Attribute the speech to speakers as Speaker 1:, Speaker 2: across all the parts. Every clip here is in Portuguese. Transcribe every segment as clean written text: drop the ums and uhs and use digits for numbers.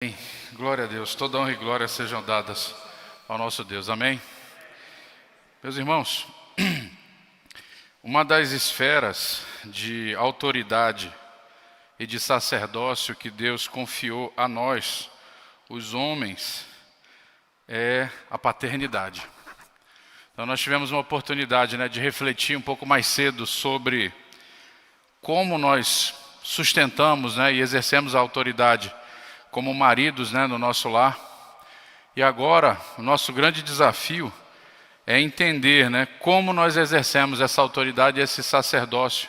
Speaker 1: Amém. Glória a Deus, toda honra e glória sejam dadas ao nosso Deus, amém? Meus irmãos, uma das esferas de autoridade e de sacerdócio que Deus confiou a nós, os homens, é a paternidade. Então nós tivemos uma oportunidade, de refletir um pouco mais cedo sobre como nós sustentamos, e exercemos a autoridade como maridos, no nosso lar. E agora, o nosso grande desafio é entender, como nós exercemos essa autoridade e esse sacerdócio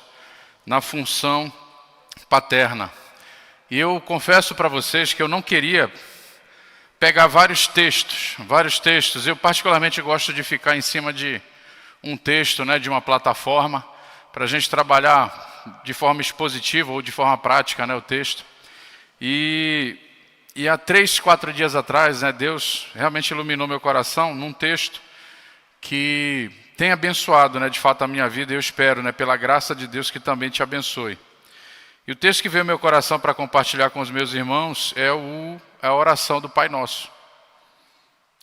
Speaker 1: na função paterna. E eu confesso para vocês que eu não queria pegar vários textos. Eu particularmente gosto de ficar em cima de um texto, de uma plataforma, para a gente trabalhar de forma expositiva ou de forma prática, o texto. E há 3, 4 dias atrás, Deus realmente iluminou meu coração num texto que tem abençoado, de fato, a minha vida, e eu espero, pela graça de Deus, que também te abençoe. E o texto que veio ao meu coração para compartilhar com os meus irmãos é a oração do Pai Nosso.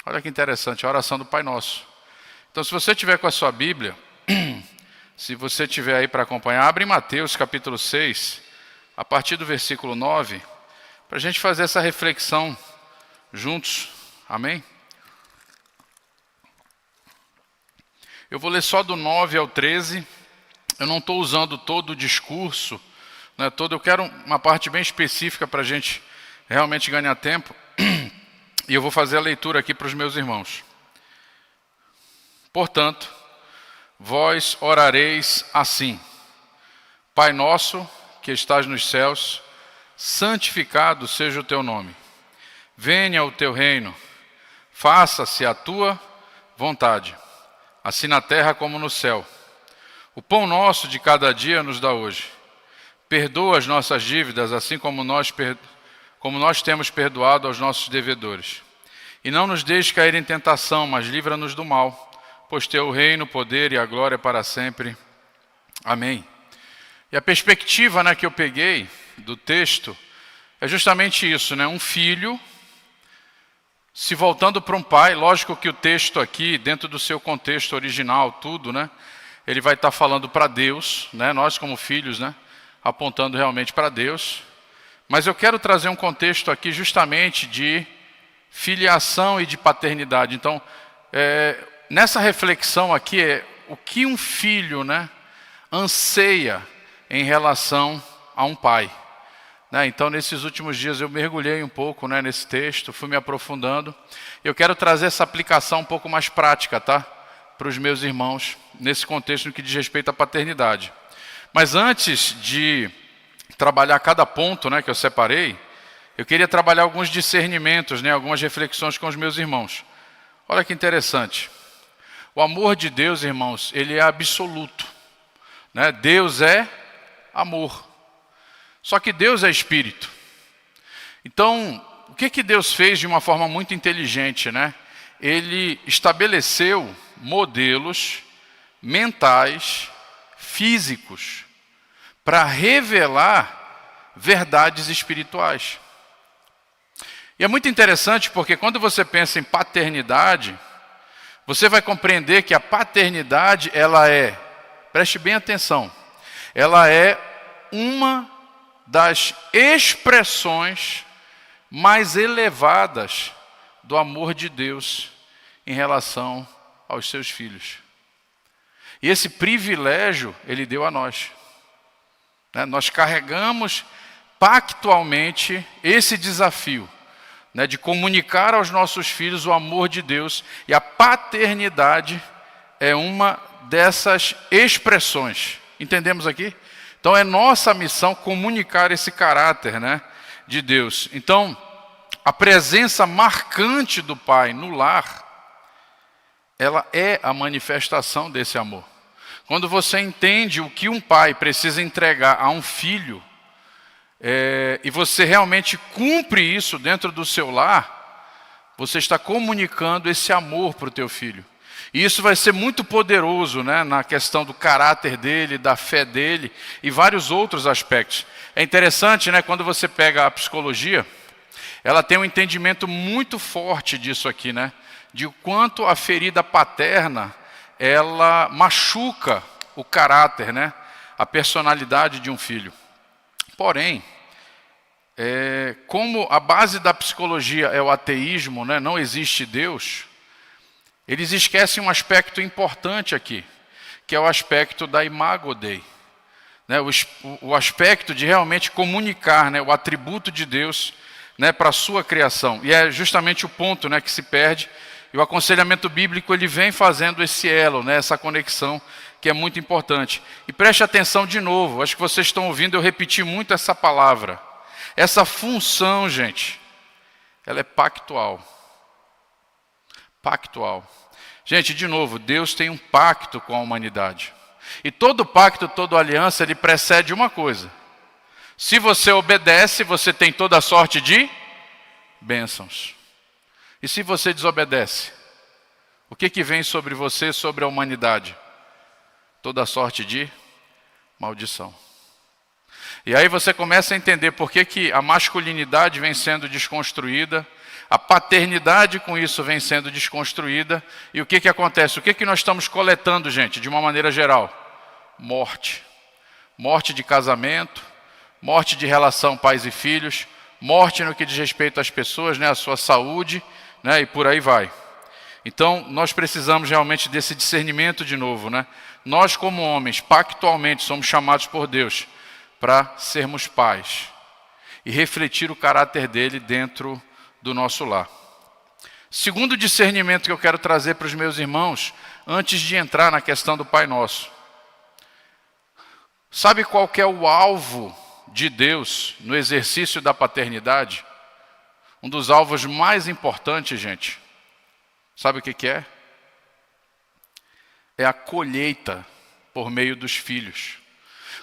Speaker 1: Olha que interessante, a oração do Pai Nosso. Então, se você tiver com a sua Bíblia, se você tiver aí para acompanhar, abre em Mateus capítulo 6, a partir do versículo 9, para a gente fazer essa reflexão juntos, amém? Eu vou ler só do 9 ao 13, eu não estou usando todo o discurso, eu quero uma parte bem específica para a gente realmente ganhar tempo, e eu vou fazer a leitura aqui para os meus irmãos. Portanto, vós orareis assim: Pai nosso que estás nos céus, santificado seja o teu nome. Venha o teu reino, faça-se a tua vontade, assim na terra como no céu. O pão nosso de cada dia nos dá hoje. Perdoa as nossas dívidas, assim como nós temos perdoado aos nossos devedores. E não nos deixes cair em tentação, mas livra-nos do mal, pois teu o reino, o poder e a glória para sempre. Amém. E a perspectiva, que eu peguei do texto é justamente isso, um filho se voltando para um pai. Lógico que o texto aqui, dentro do seu contexto original, tudo, ele vai estar falando para Deus, nós como filhos, apontando realmente para Deus. Mas eu quero trazer um contexto aqui justamente de filiação e de paternidade. Então, nessa reflexão aqui é o que um filho, anseia em relação a um pai. Então, nesses últimos dias eu mergulhei um pouco nesse texto, fui me aprofundando. Eu quero trazer essa aplicação um pouco mais prática, para os meus irmãos, nesse contexto no que diz respeito à paternidade. Mas antes de trabalhar cada ponto, que eu separei, eu queria trabalhar alguns discernimentos, algumas reflexões com os meus irmãos. Olha que interessante. O amor de Deus, irmãos, ele é absoluto. Deus é amor. Só que Deus é espírito. Então, o que Deus fez de uma forma muito inteligente, Ele estabeleceu modelos mentais, físicos, para revelar verdades espirituais. E é muito interessante porque quando você pensa em paternidade, você vai compreender que a paternidade, preste bem atenção, ela é uma das expressões mais elevadas do amor de Deus em relação aos seus filhos. E esse privilégio Ele deu a nós. Nós carregamos pactualmente esse desafio, de comunicar aos nossos filhos o amor de Deus, e a paternidade é uma dessas expressões. Entendemos aqui? Então é nossa missão comunicar esse caráter, de Deus. Então, a presença marcante do Pai no lar, ela é a manifestação desse amor. Quando você entende o que um pai precisa entregar a um filho, e você realmente cumpre isso dentro do seu lar, você está comunicando esse amor para o teu filho. E isso vai ser muito poderoso, na questão do caráter dele, da fé dele e vários outros aspectos. É interessante, quando você pega a psicologia, ela tem um entendimento muito forte disso aqui, né? De quanto a ferida paterna, ela machuca o caráter, né? A personalidade de um filho. Porém, como a base da psicologia é o ateísmo, né? Não existe Deus, eles esquecem um aspecto importante aqui, que é o aspecto da imago Dei, né? O aspecto de realmente comunicar, né? O atributo de Deus, né? Para a sua criação. E é justamente o ponto, né? Que se perde. E o aconselhamento bíblico ele vem fazendo esse elo, né? Essa conexão que é muito importante. E preste atenção de novo, acho que vocês estão ouvindo eu repetir muito essa palavra. Essa função, gente, ela é pactual. Pactual. Gente, de novo, Deus tem um pacto com a humanidade. E todo pacto, toda aliança, ele precede uma coisa. Se você obedece, você tem toda a sorte de bênçãos. E se você desobedece? O que vem sobre você, sobre a humanidade? Toda a sorte de maldição. E aí você começa a entender por que a masculinidade vem sendo desconstruída, a paternidade com isso vem sendo desconstruída, e o que acontece? O que nós estamos coletando, gente, de uma maneira geral? Morte. Morte de casamento, morte de relação pais e filhos, morte no que diz respeito às pessoas, né, à sua saúde, né, e por aí vai. Então, nós precisamos realmente desse discernimento de novo, né? Nós, como homens, pactualmente, somos chamados por Deus para sermos pais e refletir o caráter dele dentro do nosso lar. Segundo discernimento que eu quero trazer para os meus irmãos, antes de entrar na questão do Pai Nosso. Sabe qual que é o alvo de Deus no exercício da paternidade? Um dos alvos mais importantes, gente. Sabe o que é? É a colheita por meio dos filhos.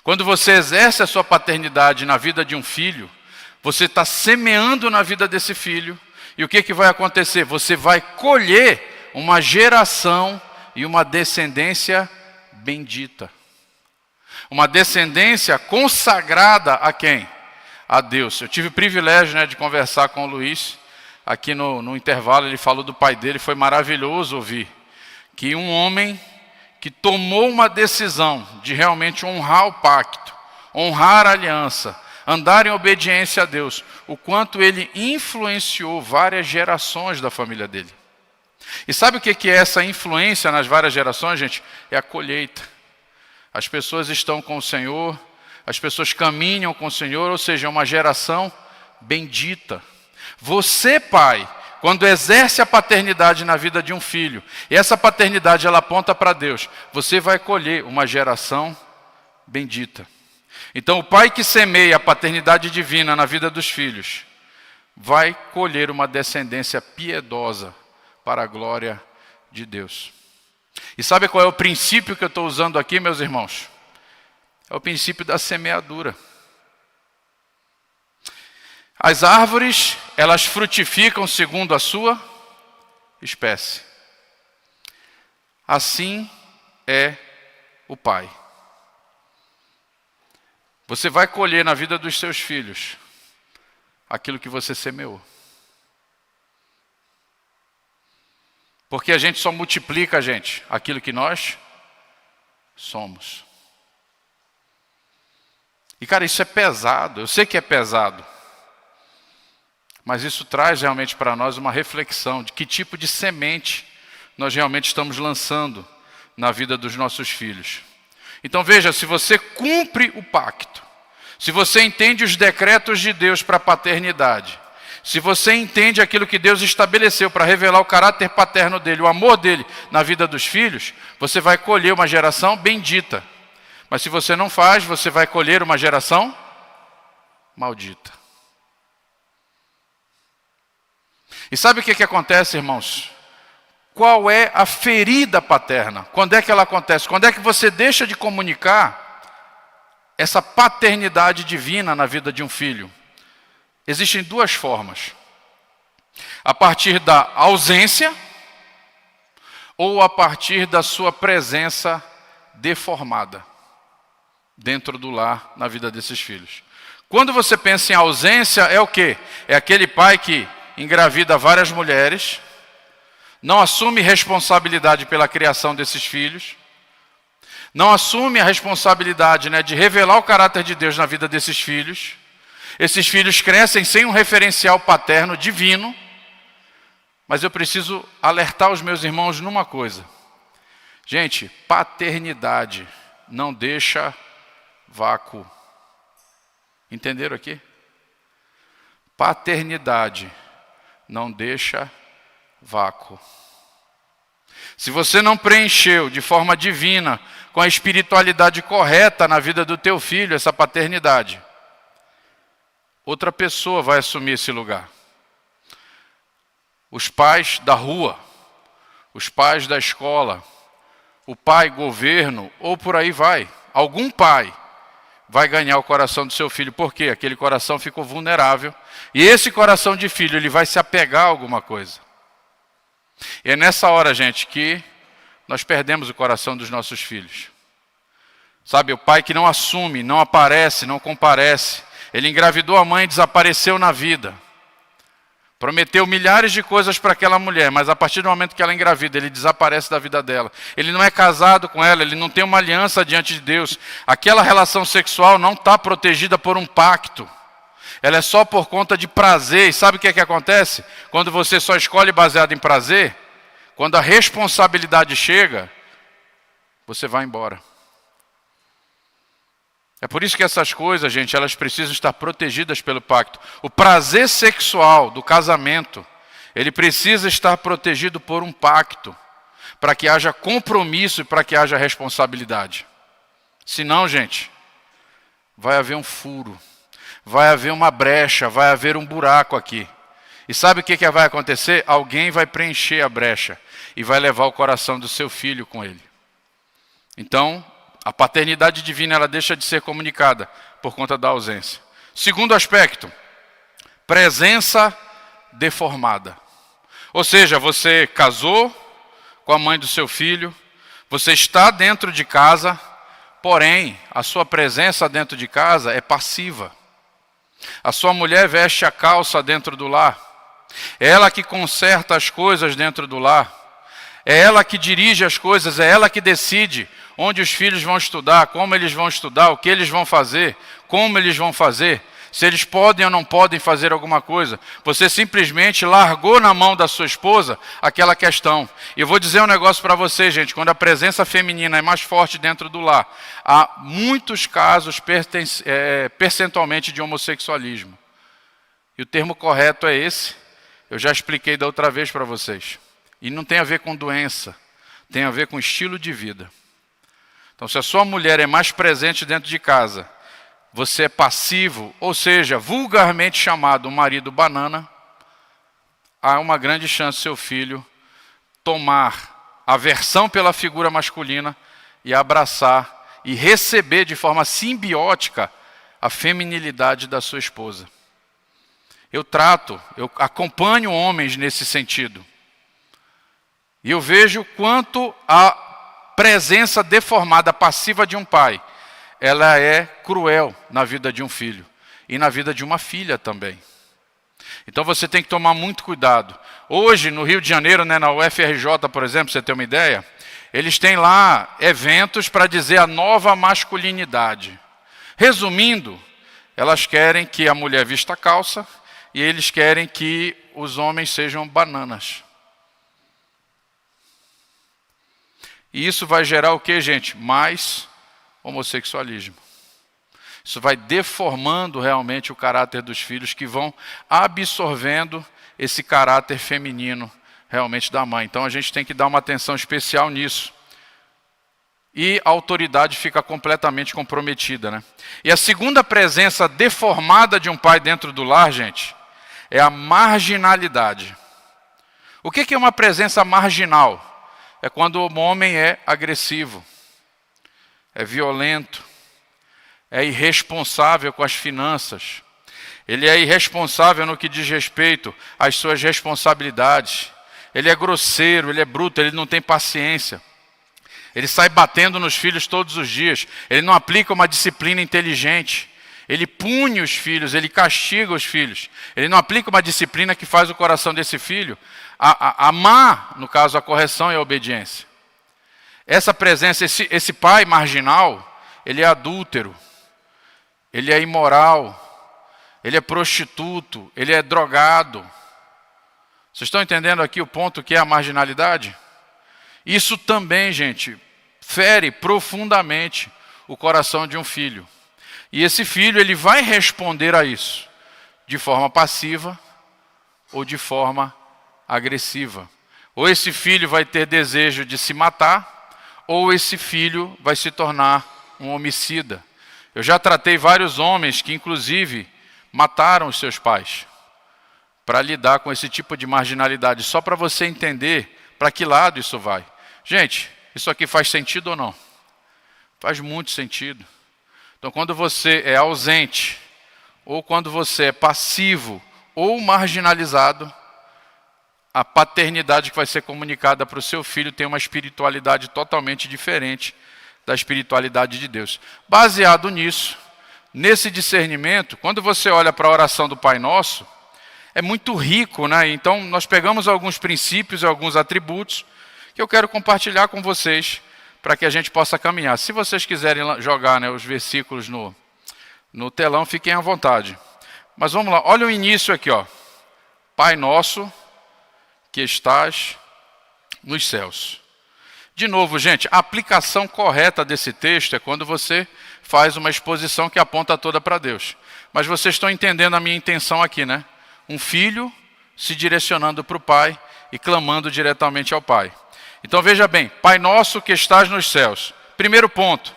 Speaker 1: Quando você exerce a sua paternidade na vida de um filho, você está semeando na vida desse filho, e o que vai acontecer? Você vai colher uma geração e uma descendência bendita. Uma descendência consagrada a quem? A Deus. Eu tive o privilégio, né, de conversar com o Luiz, aqui no intervalo, ele falou do pai dele, foi maravilhoso ouvir que um homem que tomou uma decisão de realmente honrar o pacto, honrar a aliança, andar em obediência a Deus, o quanto ele influenciou várias gerações da família dele. E sabe o que é essa influência nas várias gerações, gente? É a colheita. As pessoas estão com o Senhor, as pessoas caminham com o Senhor, ou seja, é uma geração bendita. Você, pai, quando exerce a paternidade na vida de um filho, e essa paternidade ela aponta para Deus, você vai colher uma geração bendita. Então, o pai que semeia a paternidade divina na vida dos filhos, vai colher uma descendência piedosa para a glória de Deus. E sabe qual é o princípio que eu estou usando aqui, meus irmãos? É o princípio da semeadura. As árvores, elas frutificam segundo a sua espécie. Assim é o Pai. Você vai colher na vida dos seus filhos aquilo que você semeou. Porque a gente só multiplica, gente, aquilo que nós somos. E, cara, isso é pesado. Eu sei que é pesado. Mas isso traz realmente para nós uma reflexão de que tipo de semente nós realmente estamos lançando na vida dos nossos filhos. Então veja, se você cumpre o pacto, se você entende os decretos de Deus para a paternidade, se você entende aquilo que Deus estabeleceu para revelar o caráter paterno dele, o amor dele na vida dos filhos, você vai colher uma geração bendita. Mas se você não faz, você vai colher uma geração maldita. E sabe o que acontece, irmãos? Qual é a ferida paterna? Quando é que ela acontece? Quando é que você deixa de comunicar essa paternidade divina na vida de um filho? Existem duas formas. A partir da ausência ou a partir da sua presença deformada dentro do lar, na vida desses filhos. Quando você pensa em ausência, é o quê? É aquele pai que engravida várias mulheres, não assume responsabilidade pela criação desses filhos, não assume a responsabilidade, de revelar o caráter de Deus na vida desses filhos. Esses filhos crescem sem um referencial paterno divino. Mas eu preciso alertar os meus irmãos numa coisa. Gente, paternidade não deixa vácuo. Entenderam aqui? Paternidade não deixa vácuo. Se você não preencheu de forma divina, com a espiritualidade correta na vida do teu filho, essa paternidade, outra pessoa vai assumir esse lugar. Os pais da rua, os pais da escola, o pai governo, ou por aí vai. Algum pai vai ganhar o coração do seu filho. Por quê? Aquele coração ficou vulnerável. E esse coração de filho, ele vai se apegar a alguma coisa. E é nessa hora, gente, que nós perdemos o coração dos nossos filhos. Sabe, o pai que não assume, não aparece, não comparece. Ele engravidou a mãe e desapareceu na vida. Prometeu milhares de coisas para aquela mulher, mas a partir do momento que ela engravida, ele desaparece da vida dela. Ele não é casado com ela, ele não tem uma aliança diante de Deus. Aquela relação sexual não está protegida por um pacto. Ela é só por conta de prazer. E sabe o que é que acontece? Quando você só escolhe baseado em prazer, quando a responsabilidade chega, você vai embora. É por isso que essas coisas, gente, elas precisam estar protegidas pelo pacto. O prazer sexual do casamento, ele precisa estar protegido por um pacto, para que haja compromisso e para que haja responsabilidade. Senão, gente, vai haver um furo, vai haver uma brecha, vai haver um buraco aqui. E sabe o que vai acontecer? Alguém vai preencher a brecha e vai levar o coração do seu filho com ele. Então, a paternidade divina, ela deixa de ser comunicada por conta da ausência. Segundo aspecto, presença deformada. Ou seja, você casou com a mãe do seu filho, você está dentro de casa, porém, a sua presença dentro de casa é passiva. A sua mulher veste a calça dentro do lar. É ela que conserta as coisas dentro do lar. É ela que dirige as coisas, é ela que decide onde os filhos vão estudar, como eles vão estudar, o que eles vão fazer, como eles vão fazer, se eles podem ou não podem fazer alguma coisa. Você simplesmente largou na mão da sua esposa aquela questão. E eu vou dizer um negócio para você, gente, quando a presença feminina é mais forte dentro do lar, há muitos casos percentualmente de homossexualismo. E o termo correto é esse, eu já expliquei da outra vez para vocês. E não tem a ver com doença, tem a ver com estilo de vida. Então, se a sua mulher é mais presente dentro de casa, você é passivo, ou seja, vulgarmente chamado um marido banana, há uma grande chance seu filho tomar aversão pela figura masculina e abraçar e receber de forma simbiótica a feminilidade da sua esposa. Eu acompanho homens nesse sentido. E eu vejo quanto a presença deformada, passiva de um pai, ela é cruel na vida de um filho e na vida de uma filha também. Então você tem que tomar muito cuidado. Hoje, no Rio de Janeiro, na UFRJ, por exemplo, você tem uma ideia, eles têm lá eventos para dizer a nova masculinidade. Resumindo, elas querem que a mulher vista calça e eles querem que os homens sejam bananas. E isso vai gerar o que, gente? Mais homossexualismo. Isso vai deformando realmente o caráter dos filhos, que vão absorvendo esse caráter feminino realmente da mãe. Então a gente tem que dar uma atenção especial nisso. E a autoridade fica completamente comprometida, né? E a segunda presença deformada de um pai dentro do lar, gente, é a marginalidade. O que é uma presença marginal? É quando o homem é agressivo, é violento, é irresponsável com as finanças. Ele é irresponsável no que diz respeito às suas responsabilidades. Ele é grosseiro, ele é bruto, ele não tem paciência. Ele sai batendo nos filhos todos os dias. Ele não aplica uma disciplina inteligente. Ele pune os filhos, ele castiga os filhos. Ele não aplica uma disciplina que faz o coração desse filho amar, no caso, a correção e a obediência. Essa presença, esse pai marginal, ele é adúltero, ele é imoral, ele é prostituto, ele é drogado. Vocês estão entendendo aqui o ponto que é a marginalidade? Isso também, gente, fere profundamente o coração de um filho. E esse filho, ele vai responder a isso de forma passiva ou de forma agressiva. Ou esse filho vai ter desejo de se matar, ou esse filho vai se tornar um homicida. Eu já tratei vários homens que, inclusive, mataram os seus pais para lidar com esse tipo de marginalidade, só para você entender para que lado isso vai. Gente, isso aqui faz sentido ou não? Faz muito sentido. Então, quando você é ausente, ou quando você é passivo, ou marginalizado, a paternidade que vai ser comunicada para o seu filho tem uma espiritualidade totalmente diferente da espiritualidade de Deus. Baseado nisso, nesse discernimento, quando você olha para a oração do Pai Nosso, é muito rico, né? Então, nós pegamos alguns princípios e alguns atributos que eu quero compartilhar com vocês para que a gente possa caminhar. Se vocês quiserem jogar, né, os versículos no telão, fiquem à vontade. Mas vamos lá, olha o início aqui, ó. Pai Nosso que estás nos céus. De novo, gente, a aplicação correta desse texto é quando você faz uma exposição que aponta toda para Deus. Mas vocês estão entendendo a minha intenção aqui, né? Um filho se direcionando para o pai e clamando diretamente ao pai. Então veja bem, Pai Nosso que estás nos céus. Primeiro ponto,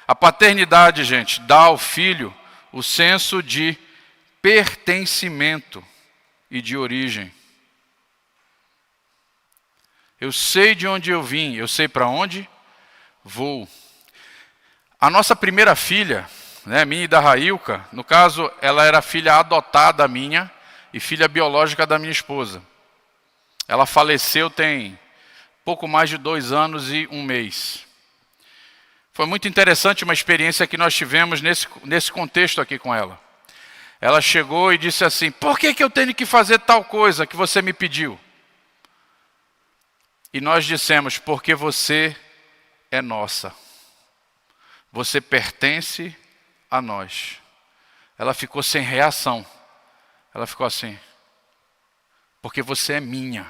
Speaker 1: a paternidade, gente, dá ao filho o senso de pertencimento e de origem. Eu sei de onde eu vim, eu sei para onde vou. A nossa primeira filha, né, minha e da Railca, no caso, ela era filha adotada minha e filha biológica da minha esposa. Ela faleceu tem pouco mais de 2 anos e 1 mês. Foi muito interessante uma experiência que nós tivemos nesse contexto aqui com ela. Ela chegou e disse assim: por que eu tenho que fazer tal coisa que você me pediu? E nós dissemos: porque você é nossa. Você pertence a nós. Ela ficou sem reação. Ela ficou assim: porque você é minha.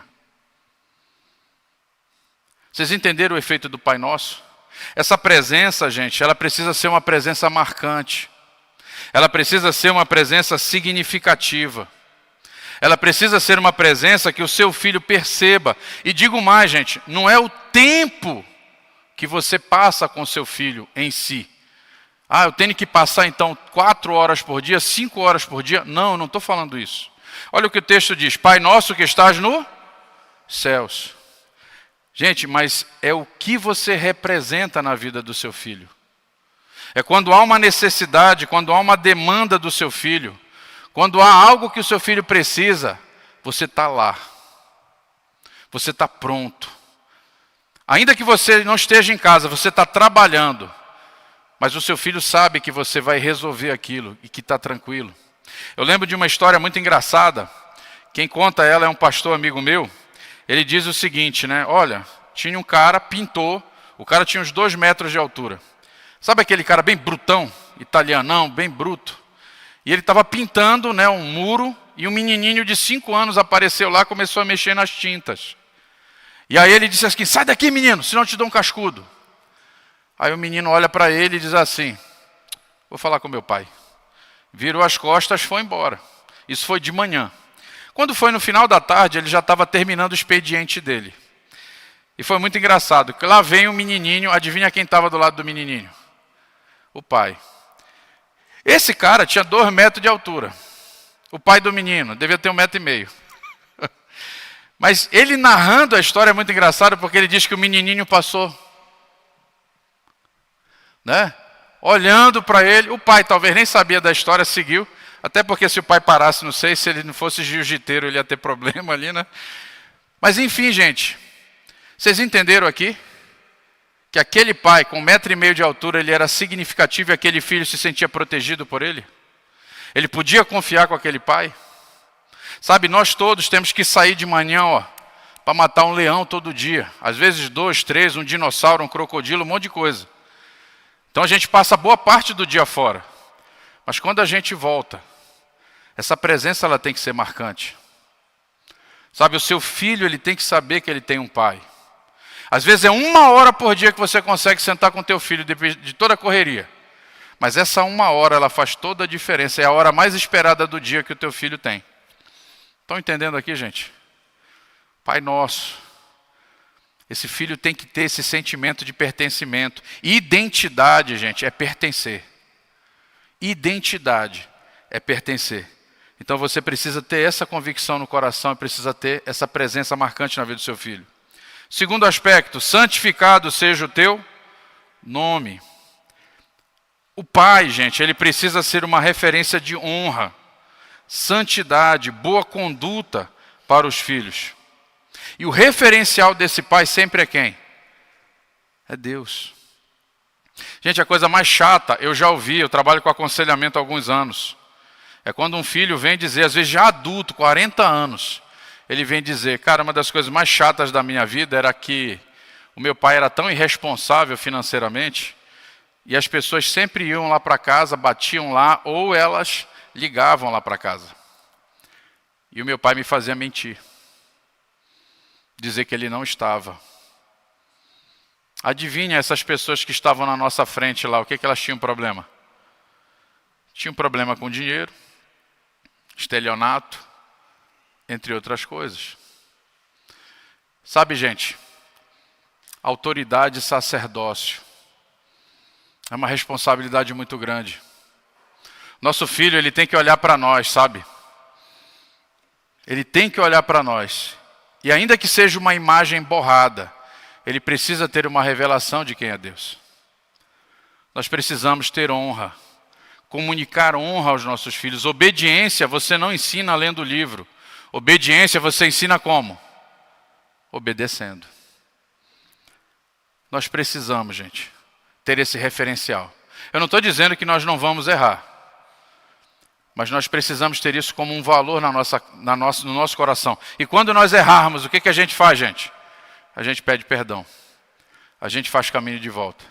Speaker 1: Vocês entenderam o efeito do Pai Nosso? Essa presença, gente, ela precisa ser uma presença marcante. Ela precisa ser uma presença significativa. Ela precisa ser uma presença que o seu filho perceba. E digo mais, gente, não é o tempo que você passa com o seu filho em si. Ah, eu tenho que passar então 4 horas por dia, 5 horas por dia. Não, eu não estou falando isso. Olha o que o texto diz: Pai Nosso que estás nos céus. Gente, mas é o que você representa na vida do seu filho. É quando há uma necessidade, quando há uma demanda do seu filho, quando há algo que o seu filho precisa, você está lá. Você está pronto. Ainda que você não esteja em casa, você está trabalhando. Mas o seu filho sabe que você vai resolver aquilo e que está tranquilo. Eu lembro de uma história muito engraçada. Quem conta ela é um pastor amigo meu. Ele diz o seguinte, né? Olha, tinha um cara, pintor. O cara tinha uns 2 metros de altura. Sabe aquele cara bem brutão, italianão, bem bruto? E ele estava pintando, né, um muro, e um menininho de 5 anos apareceu lá e começou a mexer nas tintas. E aí ele disse assim: sai daqui, menino, senão eu te dou um cascudo. Aí o menino olha para ele e diz assim: vou falar com meu pai. Virou as costas, foi embora. Isso foi de manhã. Quando foi no final da tarde, ele já estava terminando o expediente dele. E foi muito engraçado, que lá vem o menininho, adivinha quem estava do lado do menininho? O pai. Esse cara tinha 2 metros de altura. O pai do menino devia ter 1,5 metro. Mas ele narrando a história é muito engraçado, porque ele diz que o menininho passou, né, olhando para ele. O pai talvez nem sabia da história, seguiu. Até porque se o pai parasse, não sei, se ele não fosse jiu-jiteiro, ele ia ter problema ali, né? Mas enfim, gente. Vocês entenderam aqui? Que aquele pai com 1,5 metro de altura, ele era significativo e aquele filho se sentia protegido por ele? Ele podia confiar com aquele pai? Sabe, nós todos temos que sair de manhã, para matar um leão todo dia. Às vezes 2, 3, um dinossauro, um crocodilo, um monte de coisa. Então a gente passa boa parte do dia fora. Mas quando a gente volta, essa presença ela tem que ser marcante. Sabe, o seu filho ele tem que saber que ele tem um pai. Às vezes é 1 hora por dia que você consegue sentar com teu filho depois de toda a correria. Mas essa 1 hora ela faz toda a diferença. É a hora mais esperada do dia que o teu filho tem. Estão entendendo aqui, gente? Pai nosso. Esse filho tem que ter esse sentimento de pertencimento. Identidade, gente, é pertencer. Identidade é pertencer. Então você precisa ter essa convicção no coração e precisa ter essa presença marcante na vida do seu filho. Segundo aspecto, santificado seja o teu nome. O pai, gente, ele precisa ser uma referência de honra, santidade, boa conduta para os filhos. E o referencial desse pai sempre é quem? É Deus. Gente, a coisa mais chata, eu já ouvi, eu trabalho com aconselhamento há alguns anos. É quando um filho vem dizer, às vezes já adulto, 40 anos, ele vem dizer, cara, uma das coisas mais chatas da minha vida era que o meu pai era tão irresponsável financeiramente, e as pessoas sempre iam lá para casa, batiam lá, ou elas ligavam lá para casa. E o meu pai me fazia mentir. Dizer que ele não estava. Adivinha essas pessoas que estavam na nossa frente lá, o que elas tinham problema? Tinham problema com dinheiro, estelionato, entre outras coisas. Sabe, gente, autoridade e sacerdócio é uma responsabilidade muito grande. Nosso filho, ele tem que olhar para nós, sabe? Ele tem que olhar para nós. E ainda que seja uma imagem borrada, ele precisa ter uma revelação de quem é Deus. Nós precisamos ter honra, comunicar honra aos nossos filhos. Obediência você não ensina lendo o livro. Obediência você ensina como? Obedecendo. Nós precisamos, gente, ter esse referencial. Eu não estou dizendo que nós não vamos errar. Mas nós precisamos ter isso como um valor no nosso coração. E quando nós errarmos, o que a gente faz, gente? A gente pede perdão. A gente faz caminho de volta.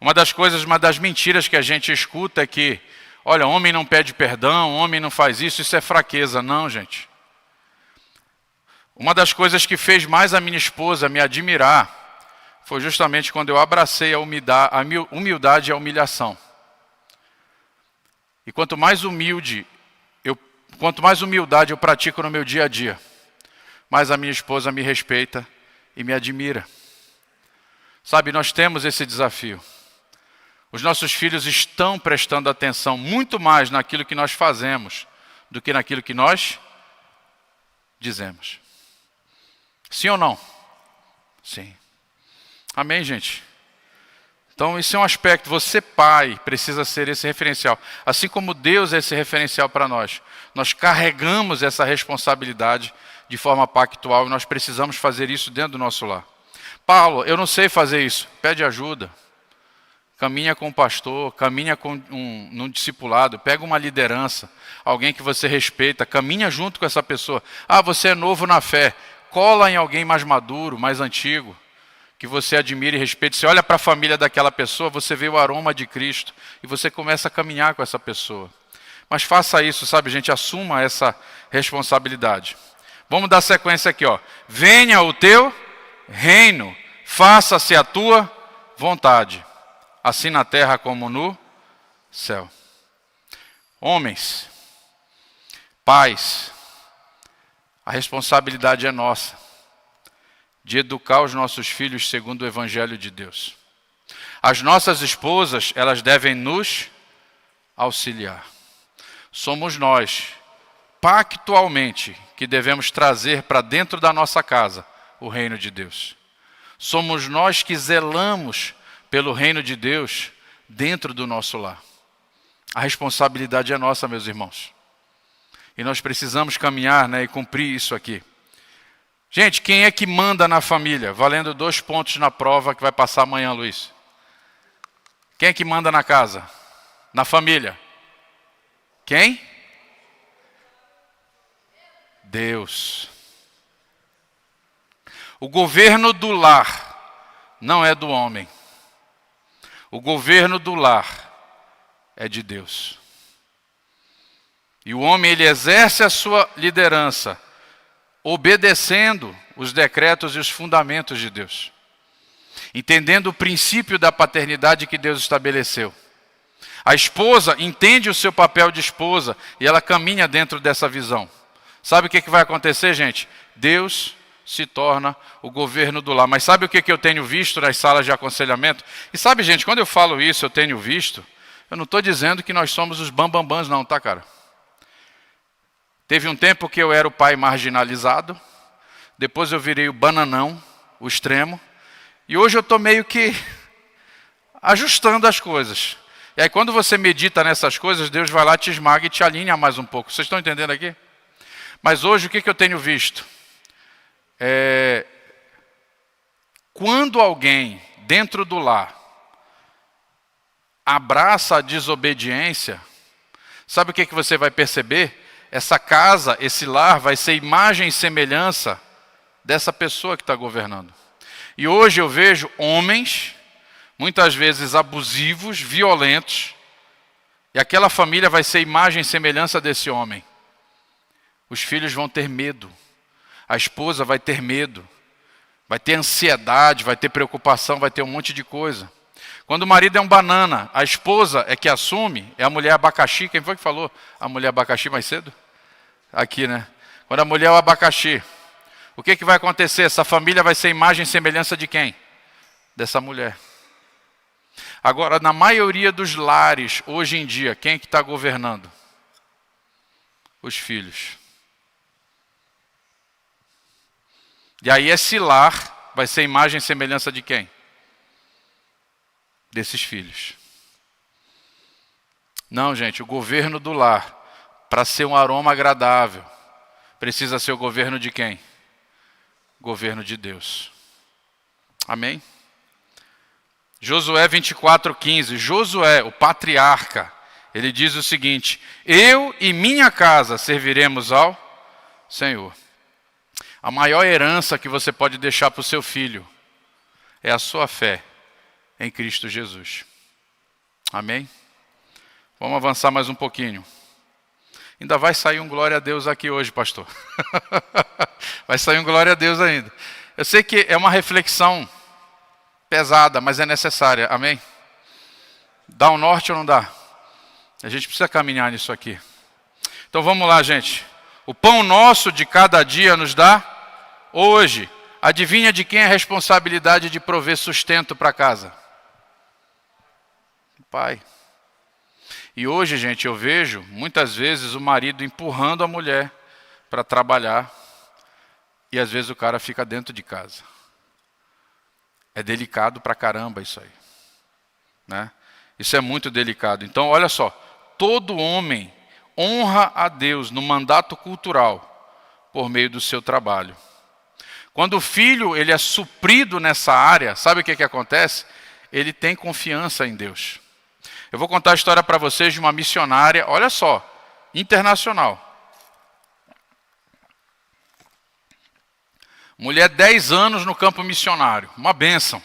Speaker 1: Uma das mentiras que a gente escuta é que, olha, homem não pede perdão, homem não faz isso é fraqueza. Não, gente. Uma das coisas que fez mais a minha esposa me admirar foi justamente quando eu abracei a humildade e a humilhação. E quanto mais humildade eu pratico no meu dia a dia, mais a minha esposa me respeita e me admira. Sabe, nós temos esse desafio. Os nossos filhos estão prestando atenção muito mais naquilo que nós fazemos do que naquilo que nós dizemos. Sim ou não? Sim. Amém, gente? Então, esse é um aspecto. Você, pai, precisa ser esse referencial. Assim como Deus é esse referencial para nós. Nós carregamos essa responsabilidade de forma pactual e nós precisamos fazer isso dentro do nosso lar. Paulo, eu não sei fazer isso. Pede ajuda. Caminha com o pastor, caminha num discipulado, pega uma liderança, alguém que você respeita, caminha junto com essa pessoa. Ah, você é novo na fé. Cola em alguém mais maduro, mais antigo, que você admira e respeita. Você olha para a família daquela pessoa, você vê o aroma de Cristo e você começa a caminhar com essa pessoa. Mas faça isso, sabe, gente, assuma essa responsabilidade. Vamos dar sequência aqui, ó. Venha o teu reino, faça-se a tua vontade, assim na terra como no céu. Homens, pais, a responsabilidade é nossa, de educar os nossos filhos segundo o Evangelho de Deus. As nossas esposas, elas devem nos auxiliar. Somos nós, pactualmente, que devemos trazer para dentro da nossa casa o reino de Deus. Somos nós que zelamos pelo reino de Deus dentro do nosso lar. A responsabilidade é nossa, meus irmãos. E nós precisamos caminhar, e cumprir isso aqui. Gente, quem é que manda na família? Valendo 2 pontos na prova que vai passar amanhã, Luiz. Quem é que manda na casa? Na família? Quem? Deus. O governo do lar não é do homem. O governo do lar é de Deus. E o homem, ele exerce a sua liderança obedecendo os decretos e os fundamentos de Deus, entendendo o princípio da paternidade que Deus estabeleceu. A esposa entende o seu papel de esposa e ela caminha dentro dessa visão. Sabe o que vai acontecer, gente? Deus se torna o governo do lar. Mas sabe o que eu tenho visto nas salas de aconselhamento? E sabe, gente, quando eu falo isso, eu tenho visto, eu não estou dizendo que nós somos os bambambãs não, tá, cara? Teve um tempo que eu era o pai marginalizado, depois eu virei o bananão, o extremo, e hoje eu estou meio que ajustando as coisas. E aí quando você medita nessas coisas, Deus vai lá, te esmaga e te alinha mais um pouco. Vocês estão entendendo aqui? Mas hoje o que eu tenho visto? Quando alguém dentro do lar abraça a desobediência, sabe o que você vai perceber? Essa casa, esse lar vai ser imagem e semelhança dessa pessoa que está governando. E hoje eu vejo homens, muitas vezes abusivos, violentos, e aquela família vai ser imagem e semelhança desse homem. Os filhos vão ter medo, a esposa vai ter medo, vai ter ansiedade, vai ter preocupação, vai ter um monte de coisa. Quando o marido é um banana, a esposa é que assume, é a mulher abacaxi. Quem foi que falou a mulher abacaxi mais cedo? Aqui, né? Quando a mulher é o abacaxi, o que vai acontecer? Essa família vai ser imagem e semelhança de quem? Dessa mulher. Agora, na maioria dos lares, hoje em dia, quem é que está governando? Os filhos. E aí esse lar vai ser imagem e semelhança de quem? Desses filhos. Não, gente, o governo do lar, para ser um aroma agradável, precisa ser o governo de quem? Governo de Deus. Amém? Josué 24:15. Josué, o patriarca, ele diz o seguinte: eu e minha casa serviremos ao Senhor. A maior herança que você pode deixar para o seu filho é a sua fé em Cristo Jesus. Amém? Vamos avançar mais um pouquinho. Ainda vai sair um glória a Deus aqui hoje, pastor. Vai sair um glória a Deus ainda. Eu sei que é uma reflexão pesada, mas é necessária. Amém? Dá um norte ou não dá? A gente precisa caminhar nisso aqui. Então vamos lá, gente. O pão nosso de cada dia nos dá hoje. Adivinha de quem é a responsabilidade de prover sustento para casa? O pai. E hoje, gente, eu vejo muitas vezes o marido empurrando a mulher para trabalhar e às vezes o cara fica dentro de casa. É delicado pra caramba isso aí, né? Isso é muito delicado. Então, olha só, todo homem honra a Deus no mandato cultural por meio do seu trabalho. Quando o filho ele é suprido nessa área, sabe o que acontece? Ele tem confiança em Deus. Eu vou contar a história para vocês de uma missionária, olha só, internacional. Mulher 10 anos no campo missionário, uma bênção.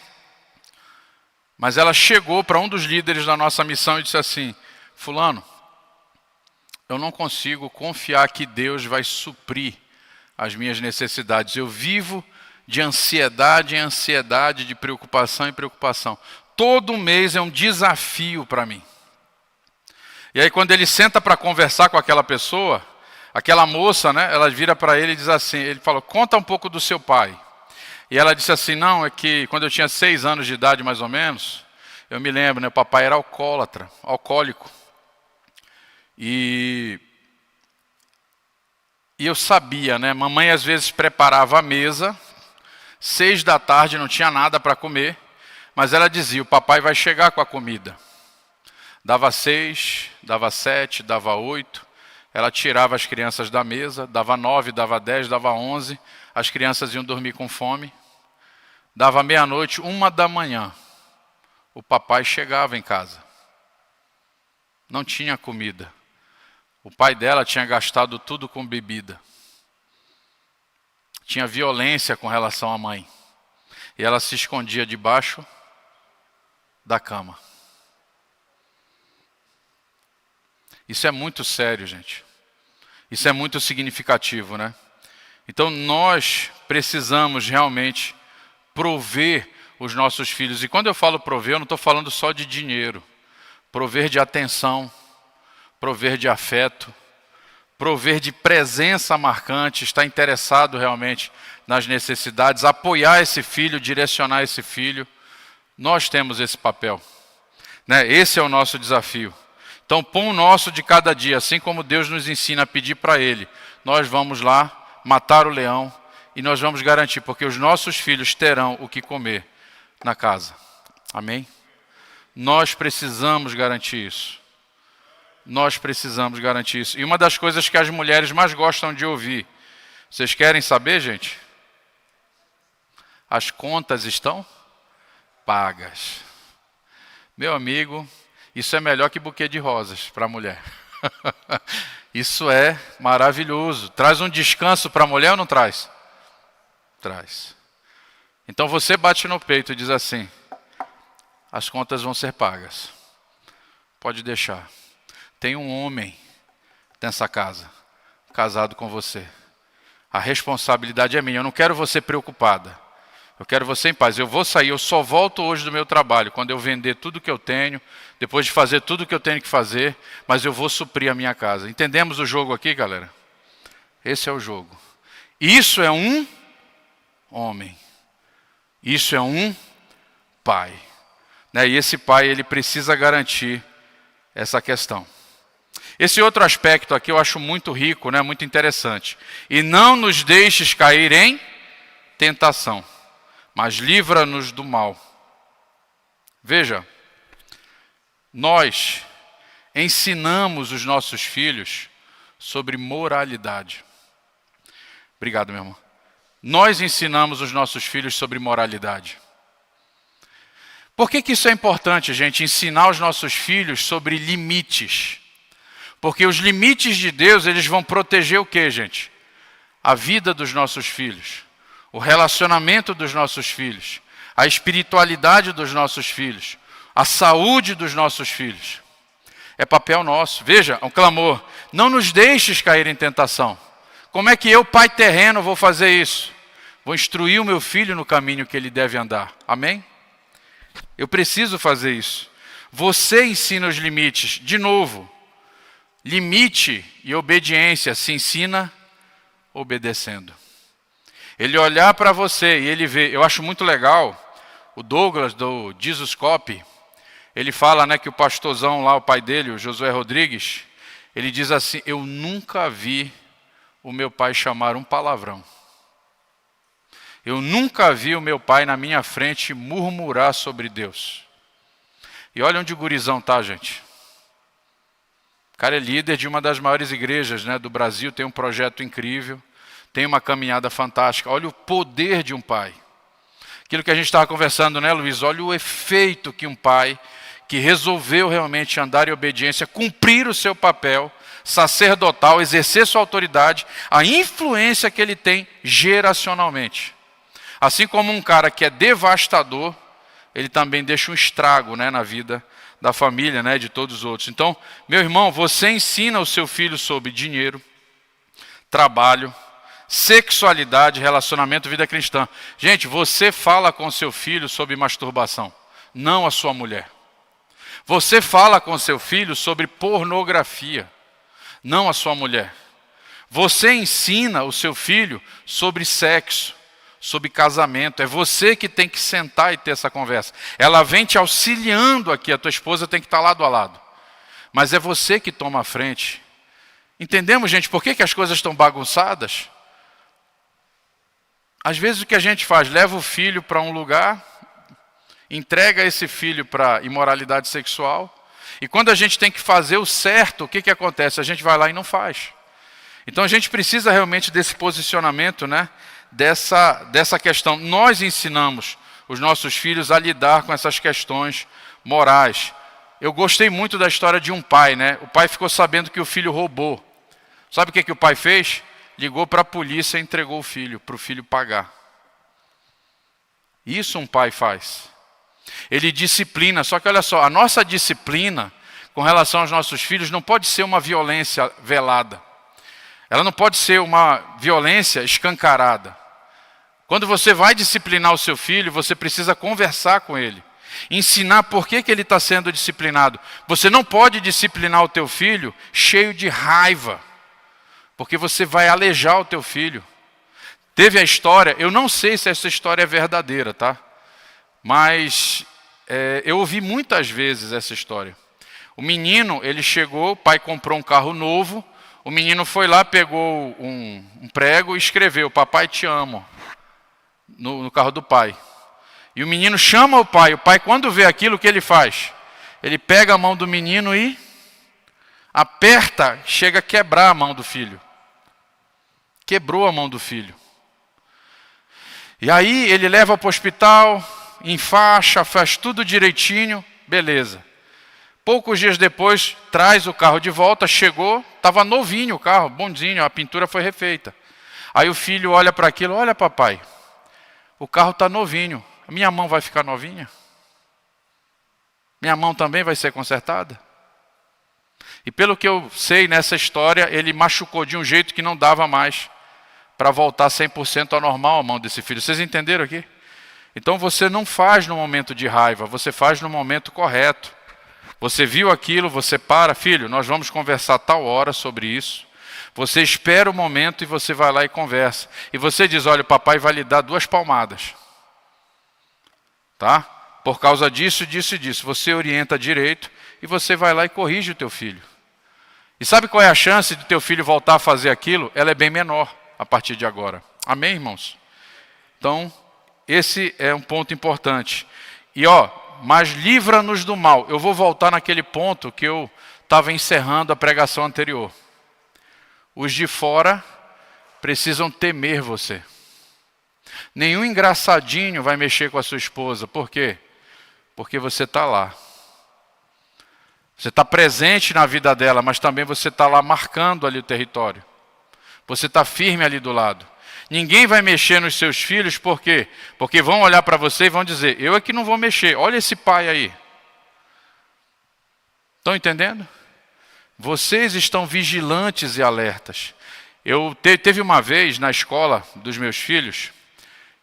Speaker 1: Mas ela chegou para um dos líderes da nossa missão e disse assim: fulano, eu não consigo confiar que Deus vai suprir as minhas necessidades. Eu vivo de ansiedade em ansiedade, de preocupação em preocupação. Todo mês é um desafio para mim. E aí quando ele senta para conversar com aquela pessoa, aquela moça, né, ela vira para ele e diz assim, ele falou, conta um pouco do seu pai. E ela disse assim, não, é que quando eu tinha 6 anos de idade mais ou menos, eu me lembro, né, o papai era alcoólico. E eu sabia, né, mamãe às vezes preparava a mesa, 6 da tarde não tinha nada para comer, mas ela dizia, o papai vai chegar com a comida. Dava 6, dava 7, dava 8, ela tirava as crianças da mesa, dava 9, dava 10, dava 11, as crianças iam dormir com fome. Dava meia-noite, 1h, o papai chegava em casa. Não tinha comida. O pai dela tinha gastado tudo com bebida. tinha violência com relação à mãe. E ela se escondia debaixo da cama. Isso é muito sério, gente. Isso é muito significativo, né? Então nós precisamos realmente prover os nossos filhos. E quando eu falo prover, eu não estou falando só de dinheiro. Prover de atenção, prover de afeto, prover de presença marcante, estar interessado realmente nas necessidades, apoiar esse filho, direcionar esse filho. Nós temos esse papel, né? Esse é o nosso desafio. Então, pão nosso de cada dia, assim como Deus nos ensina a pedir para Ele, nós vamos lá matar o leão e nós vamos garantir, porque os nossos filhos terão o que comer na casa. Amém? Nós precisamos garantir isso. Nós precisamos garantir isso. E uma das coisas que as mulheres mais gostam de ouvir, vocês querem saber, gente? As contas estão pagas. Meu amigo, isso é melhor que buquê de rosas para a mulher. Isso é maravilhoso. Traz um descanso para a mulher ou não traz? Traz. Então você bate no peito e diz assim: as contas vão ser pagas. Pode deixar. Tem um homem nessa casa, casado com você. A responsabilidade é minha. Eu não quero você preocupada. Eu quero você em paz. Eu vou sair, eu só volto hoje do meu trabalho, quando eu vender tudo que eu tenho, depois de fazer tudo que eu tenho que fazer, mas eu vou suprir a minha casa. Entendemos o jogo aqui, galera? Esse é o jogo. Isso é um homem. Isso é um pai. Né? E esse pai, ele precisa garantir essa questão. Esse outro aspecto aqui eu acho muito rico, né? Muito interessante. E não nos deixes cair em tentação, mas livra-nos do mal. Veja, nós ensinamos os nossos filhos sobre moralidade. Obrigado, meu irmão. Nós ensinamos os nossos filhos sobre moralidade. Por que isso é importante, gente? Ensinar os nossos filhos sobre limites. Porque os limites de Deus, eles vão proteger o quê, gente? A vida dos nossos filhos, o relacionamento dos nossos filhos, a espiritualidade dos nossos filhos, a saúde dos nossos filhos. É papel nosso. Veja, um clamor: não nos deixes cair em tentação. Como é que eu, pai terreno, vou fazer isso? Vou instruir o meu filho no caminho que ele deve andar. Amém? Eu preciso fazer isso. Você ensina os limites. De novo, limite e obediência se ensina obedecendo. Ele olhar para você e ele vê. Eu acho muito legal, o Douglas do Jesus Cop, ele fala, né, que o pastorzão lá, o pai dele, o Josué Rodrigues, ele diz assim: eu nunca vi o meu pai chamar um palavrão. Eu nunca vi o meu pai na minha frente murmurar sobre Deus. E olha onde o gurizão tá, gente. O cara é líder de uma das maiores igrejas, né, do Brasil, tem um projeto incrível, tem uma caminhada fantástica. Olha o poder de um pai. Aquilo que a gente estava conversando, né, Luiz? Olha o efeito que um pai que resolveu realmente andar em obediência, cumprir o seu papel sacerdotal, exercer sua autoridade, a influência que ele tem geracionalmente. Assim como um cara que é devastador, ele também deixa um estrago, né, na vida da família, né, de todos os outros. Então, meu irmão, você ensina o seu filho sobre dinheiro, trabalho, sexualidade, relacionamento, vida cristã. Gente, você fala com seu filho sobre masturbação, não a sua mulher. Você fala com seu filho sobre pornografia, não a sua mulher. Você ensina o seu filho sobre sexo, sobre casamento. É você que tem que sentar e ter essa conversa. Ela vem te auxiliando aqui, a tua esposa tem que estar lado a lado. Mas é você que toma a frente. Entendemos, gente, por que as coisas estão bagunçadas? Às vezes o que a gente faz, leva o filho para um lugar, entrega esse filho para imoralidade sexual, e quando a gente tem que fazer o certo, o que acontece? A gente vai lá e não faz. Então a gente precisa realmente desse posicionamento, né? Dessa questão. Nós ensinamos os nossos filhos a lidar com essas questões morais. Eu gostei muito da história de um pai, né? O pai ficou sabendo que o filho roubou. Sabe o que o pai fez? ligou para a polícia e entregou o filho, para o filho pagar. Isso um pai faz. Ele disciplina, só que olha só, a nossa disciplina com relação aos nossos filhos não pode ser uma violência velada. Ela não pode ser uma violência escancarada. Quando você vai disciplinar o seu filho, você precisa conversar com ele. Ensinar por que ele está sendo disciplinado. Você não pode disciplinar o teu filho cheio de raiva, porque você vai alejar o teu filho. Teve a história, eu não sei se essa história é verdadeira, tá? Mas eu ouvi muitas vezes essa história. O menino, ele chegou, o pai comprou um carro novo, o menino foi lá, pegou um prego e escreveu, papai te amo, no carro do pai. E o menino chama o pai quando vê aquilo, o que ele faz? Ele pega a mão do menino e aperta, chega a quebrar a mão do filho. Quebrou a mão do filho. E aí ele leva para o hospital, enfaixa, faz tudo direitinho, beleza. Poucos dias depois, traz o carro de volta, chegou, estava novinho o carro, bonzinho, a pintura foi refeita. Aí o filho olha para aquilo, olha papai, o carro está novinho, a minha mão vai ficar novinha? Minha mão também vai ser consertada? E pelo que eu sei nessa história, ele machucou de um jeito que não dava mais para voltar 100% ao normal a mão desse filho. Vocês entenderam aqui? Então você não faz no momento de raiva, você faz no momento correto. Você viu aquilo, você para, filho, nós vamos conversar tal hora sobre isso. Você espera o momento e você vai lá e conversa. E você diz, olha, o papai vai lhe dar 2 palmadas. Tá? Por causa disso, disso e disso. Você orienta direito e você vai lá e corrige o teu filho. E sabe qual é a chance de teu filho voltar a fazer aquilo? Ela é bem menor a partir de agora. Amém, irmãos? Então, esse é um ponto importante. E mas livra-nos do mal. Eu vou voltar naquele ponto que eu estava encerrando a pregação anterior. Os de fora precisam temer você. Nenhum engraçadinho vai mexer com a sua esposa. Por quê? Porque você está lá. Você está presente na vida dela, mas também você está lá marcando ali o território. Você está firme ali do lado. Ninguém vai mexer nos seus filhos, por quê? Porque vão olhar para você e vão dizer, eu é que não vou mexer, olha esse pai aí. Estão entendendo? Vocês estão vigilantes e alertas. Teve uma vez na escola dos meus filhos,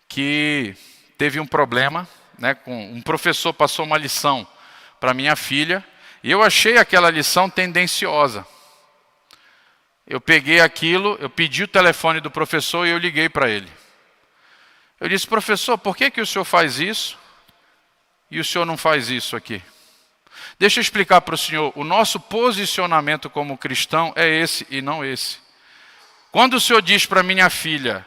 Speaker 1: que teve um problema, né, com um professor passou uma lição para minha filha, e eu achei aquela lição tendenciosa. Eu peguei aquilo, eu pedi o telefone do professor e eu liguei para ele. Eu disse, professor, por que o senhor faz isso e o senhor não faz isso aqui? Deixa eu explicar para o senhor, o nosso posicionamento como cristão é esse e não esse. Quando o senhor diz para minha filha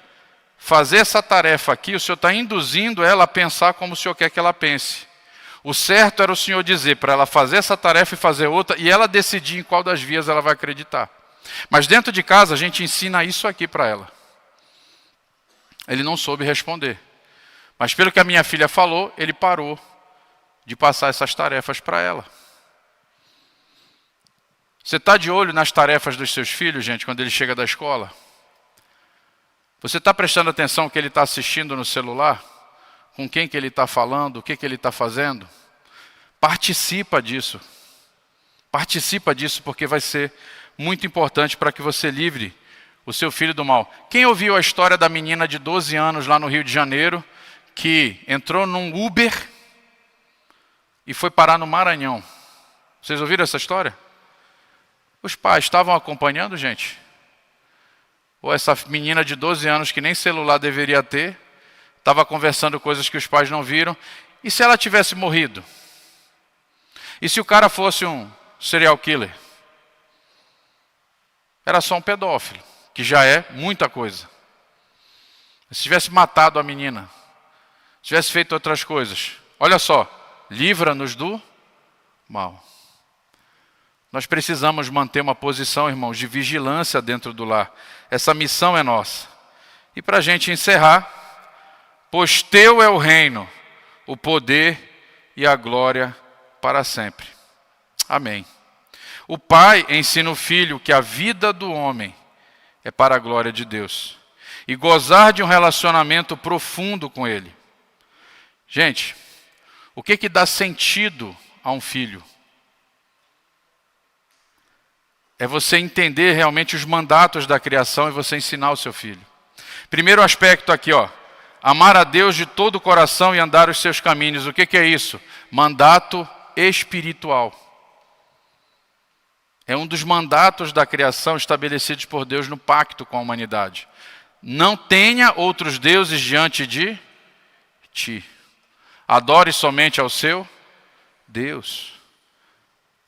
Speaker 1: fazer essa tarefa aqui, o senhor está induzindo ela a pensar como o senhor quer que ela pense. O certo era o senhor dizer para ela fazer essa tarefa e fazer outra e ela decidir em qual das vias ela vai acreditar. Mas dentro de casa a gente ensina isso aqui para ela. Ele não soube responder. Mas pelo que a minha filha falou, ele parou de passar essas tarefas para ela. Você está de olho nas tarefas dos seus filhos, gente, quando ele chega da escola? Você está prestando atenção no que ele está assistindo no celular? Com quem que ele está falando? O que ele está fazendo? Participa disso. Participa disso porque vai ser muito importante para que você livre o seu filho do mal. Quem ouviu a história da menina de 12 anos lá no Rio de Janeiro, que entrou num Uber e foi parar no Maranhão? Vocês ouviram essa história? Os pais estavam acompanhando, gente? Ou essa menina de 12 anos que nem celular deveria ter, estava conversando coisas que os pais não viram. E se ela tivesse morrido? E se o cara fosse um serial killer? Era só um pedófilo, que já é muita coisa. Se tivesse matado a menina, se tivesse feito outras coisas, olha só, livra-nos do mal. Nós precisamos manter uma posição, irmãos, de vigilância dentro do lar. Essa missão é nossa. E para a gente encerrar, pois teu é o reino, o poder e a glória para sempre. Amém. O pai ensina o filho que a vida do homem é para a glória de Deus. E gozar de um relacionamento profundo com Ele. Gente, o que dá sentido a um filho? É você entender realmente os mandatos da criação e você ensinar o seu filho. Primeiro aspecto aqui, ó. Amar a Deus de todo o coração e andar os seus caminhos. O que é isso? Mandato espiritual. É um dos mandatos da criação estabelecidos por Deus no pacto com a humanidade. Não tenha outros deuses diante de ti. Adore somente ao seu Deus.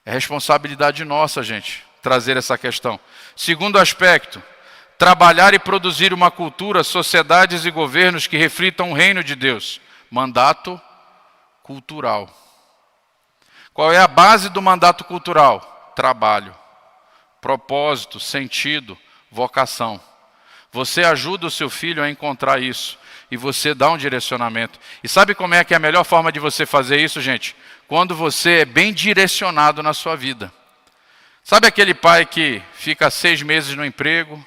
Speaker 1: É responsabilidade nossa, gente, trazer essa questão. Segundo aspecto, trabalhar e produzir uma cultura, sociedades e governos que reflitam o reino de Deus. Mandato cultural. Qual é a base do mandato cultural? Trabalho, propósito, sentido, vocação. Você ajuda o seu filho a encontrar isso e você dá um direcionamento. E sabe como é que é a melhor forma de você fazer isso, gente? Quando você é bem direcionado na sua vida. Sabe aquele pai que fica 6 meses no emprego,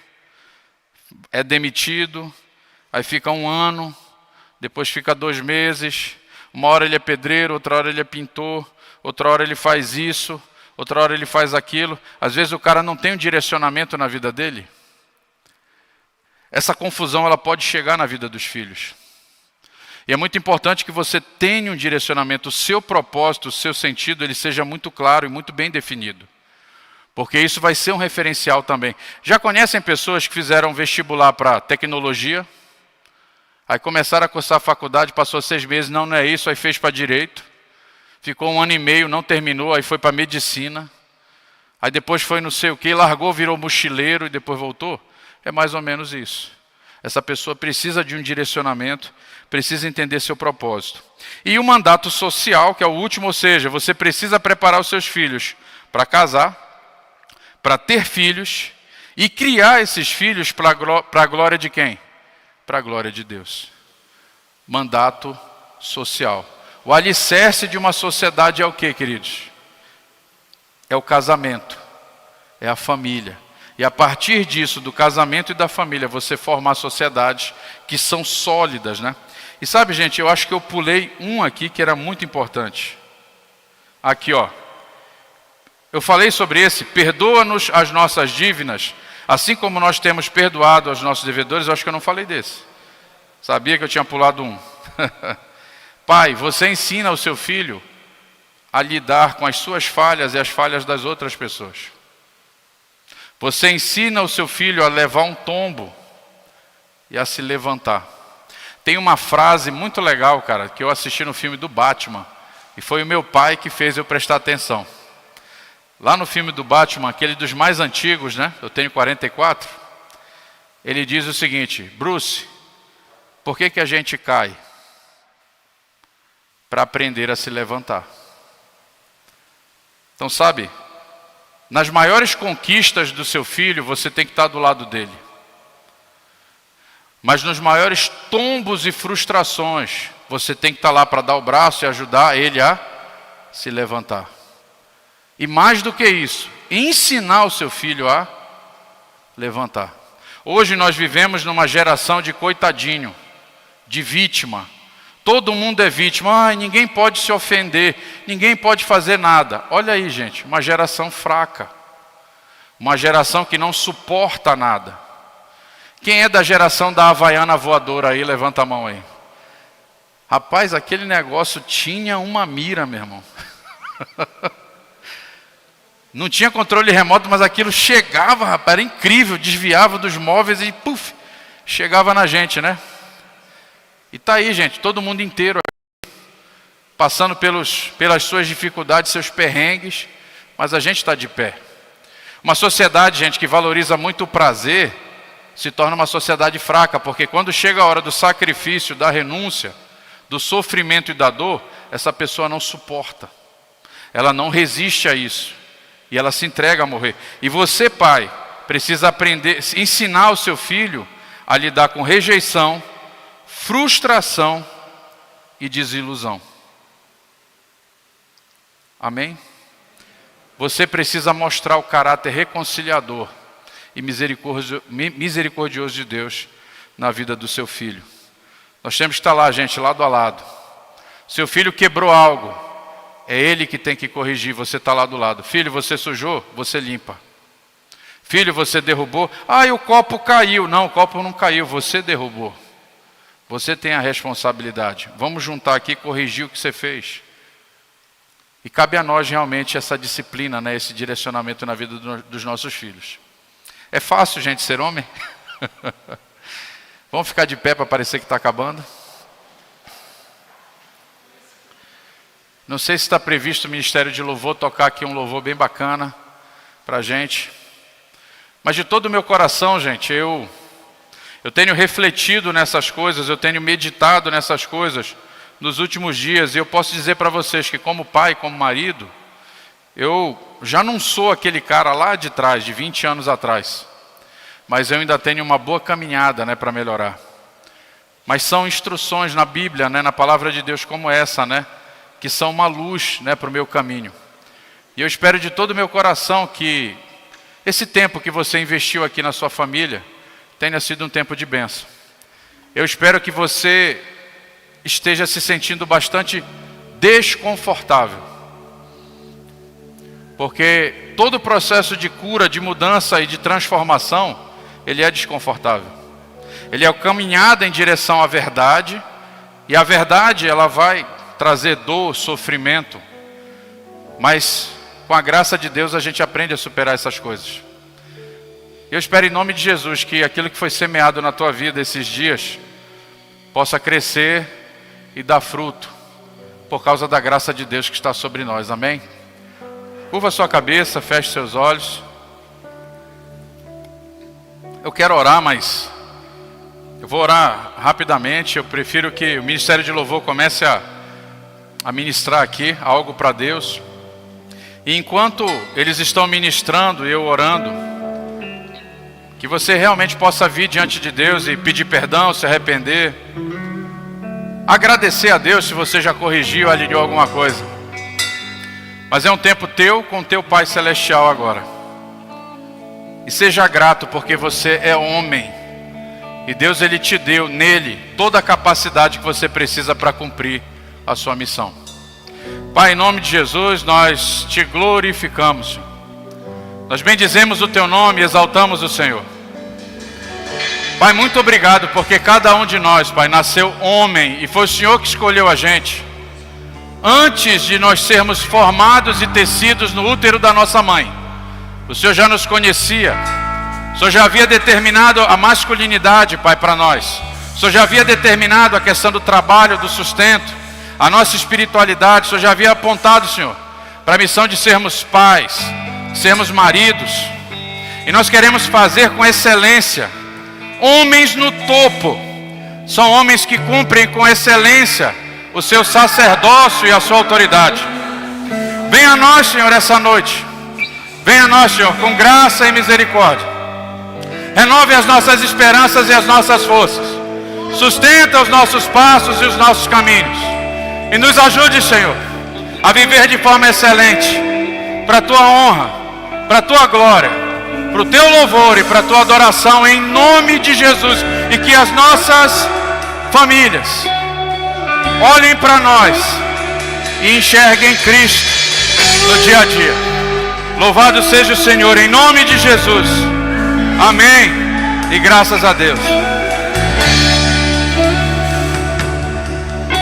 Speaker 1: é demitido, aí fica 1 ano, depois fica 2 meses, uma hora ele é pedreiro, outra hora ele é pintor, outra hora ele faz isso, outra hora ele faz aquilo. Às vezes o cara não tem um direcionamento na vida dele. Essa confusão ela pode chegar na vida dos filhos. E é muito importante que você tenha um direcionamento, o seu propósito, o seu sentido, ele seja muito claro e muito bem definido. Porque isso vai ser um referencial também. Já conhecem pessoas que fizeram vestibular para tecnologia? Aí começaram a cursar a faculdade, passou 6 meses, não é isso, aí fez para direito. Ficou 1 ano e meio, não terminou, aí foi para medicina. Aí depois foi não sei o que, largou, virou mochileiro e depois voltou. É mais ou menos isso. Essa pessoa precisa de um direcionamento, precisa entender seu propósito. E o mandato social, que é o último, ou seja, você precisa preparar os seus filhos para casar, para ter filhos e criar esses filhos para a glória de quem? Para a glória de Deus. Mandato social. O alicerce de uma sociedade é o que, queridos? É o casamento, é a família. E a partir disso, do casamento e da família, você formar sociedades que são sólidas, né? E sabe, gente, eu acho que eu pulei um aqui que era muito importante. Aqui, ó. Eu falei sobre esse, perdoa-nos as nossas dívidas, assim como nós temos perdoado aos nossos devedores. Eu acho que eu não falei desse. Sabia que eu tinha pulado um. Pai, você ensina o seu filho a lidar com as suas falhas e as falhas das outras pessoas. Você ensina o seu filho a levar um tombo e a se levantar. Tem uma frase muito legal, cara, que eu assisti no filme do Batman. E foi o meu pai que fez eu prestar atenção. Lá no filme do Batman, aquele dos mais antigos, né? Eu tenho 44. Ele diz o seguinte: Bruce, por que a gente cai? Para aprender a se levantar. Então, sabe, nas maiores conquistas do seu filho, você tem que estar do lado dele. Mas nos maiores tombos e frustrações, você tem que estar lá para dar o braço e ajudar ele a se levantar. E mais do que isso, ensinar o seu filho a levantar. Hoje nós vivemos numa geração de coitadinho, de vítima. Todo mundo é vítima. Ai, ninguém pode se ofender, ninguém pode fazer nada. Olha aí, gente, uma geração fraca. Uma geração que não suporta nada. Quem é da geração da Havaiana voadora aí? Levanta a mão aí. Rapaz, aquele negócio tinha uma mira, meu irmão. Não tinha controle remoto, mas aquilo chegava, rapaz, era incrível. Desviava dos móveis e, puf, chegava na gente, né? E tá aí, gente, todo mundo inteiro passando pelas suas dificuldades, seus perrengues, mas a gente está de pé. Uma sociedade, gente, que valoriza muito o prazer, se torna uma sociedade fraca, porque quando chega a hora do sacrifício, da renúncia, do sofrimento e da dor, essa pessoa não suporta. Ela não resiste a isso. E ela se entrega a morrer. E você, pai, precisa aprender, ensinar o seu filho a lidar com rejeição, frustração e desilusão. Amém? Você precisa mostrar o caráter reconciliador e misericordioso de Deus na vida do seu filho. Nós temos que estar lá, gente, lado a lado. Seu filho quebrou algo, é ele que tem que corrigir, você está lá do lado. Filho, você sujou, você limpa. Filho, você derrubou, e o copo caiu. Não, o copo não caiu, você derrubou. Você tem a responsabilidade. Vamos juntar aqui e corrigir o que você fez. E cabe a nós realmente essa disciplina, né, esse direcionamento na vida dos nossos filhos. É fácil, gente, ser homem? Vamos ficar de pé para parecer que está acabando? Não sei se está previsto o Ministério de Louvor tocar aqui um louvor bem bacana para a gente. Mas de todo o meu coração, gente, eu tenho refletido nessas coisas, eu tenho meditado nessas coisas nos últimos dias. E eu posso dizer para vocês que como pai, como marido, eu já não sou aquele cara lá de trás, de 20 anos atrás. Mas eu ainda tenho uma boa caminhada, né, para melhorar. Mas são instruções na Bíblia, né, na palavra de Deus como essa, né, que são uma luz, né, para o meu caminho. E eu espero de todo o meu coração que esse tempo que você investiu aqui na sua família tenha sido um tempo de bênção. Eu espero que você esteja se sentindo bastante desconfortável. Porque todo o processo de cura, de mudança e de transformação, ele é desconfortável. Ele é a caminhada em direção à verdade, e a verdade ela vai trazer dor, sofrimento, mas com a graça de Deus a gente aprende a superar essas coisas. Eu espero em nome de Jesus que aquilo que foi semeado na tua vida esses dias possa crescer e dar fruto por causa da graça de Deus que está sobre nós, amém? Curva sua cabeça, feche seus olhos. Eu quero orar, mas eu vou orar rapidamente. Eu prefiro que o Ministério de Louvor comece a ministrar aqui algo para Deus. E enquanto eles estão ministrando e eu orando, que você realmente possa vir diante de Deus e pedir perdão, se arrepender. Agradecer a Deus se você já corrigiu, alinhou alguma coisa. Mas é um tempo teu com teu Pai Celestial agora. E seja grato porque você é homem. E Deus ele te deu nele toda a capacidade que você precisa para cumprir a sua missão. Pai, em nome de Jesus, nós te glorificamos, Senhor. Nós bendizemos o teu nome e exaltamos o Senhor. Pai, muito obrigado porque cada um de nós, Pai, nasceu homem e foi o Senhor que escolheu a gente. Antes de nós sermos formados e tecidos no útero da nossa mãe, o Senhor já nos conhecia. O Senhor já havia determinado a masculinidade, Pai, para nós. O Senhor já havia determinado a questão do trabalho, do sustento, a nossa espiritualidade. O Senhor já havia apontado, Senhor, para a missão de sermos pais, sermos maridos. E nós queremos fazer com excelência. Homens no topo são homens que cumprem com excelência o seu sacerdócio e a sua autoridade. Venha a nós, Senhor, essa noite. Venha a nós, Senhor, com graça e misericórdia. Renove as nossas esperanças e as nossas forças. Sustenta os nossos passos e os nossos caminhos. E nos ajude, Senhor, a viver de forma excelente, para a tua honra, para a tua glória, para o teu louvor e para a tua adoração, em nome de Jesus. E que as nossas famílias olhem para nós e enxerguem Cristo no dia a dia. Louvado seja o Senhor, em nome de Jesus. Amém. E graças a Deus.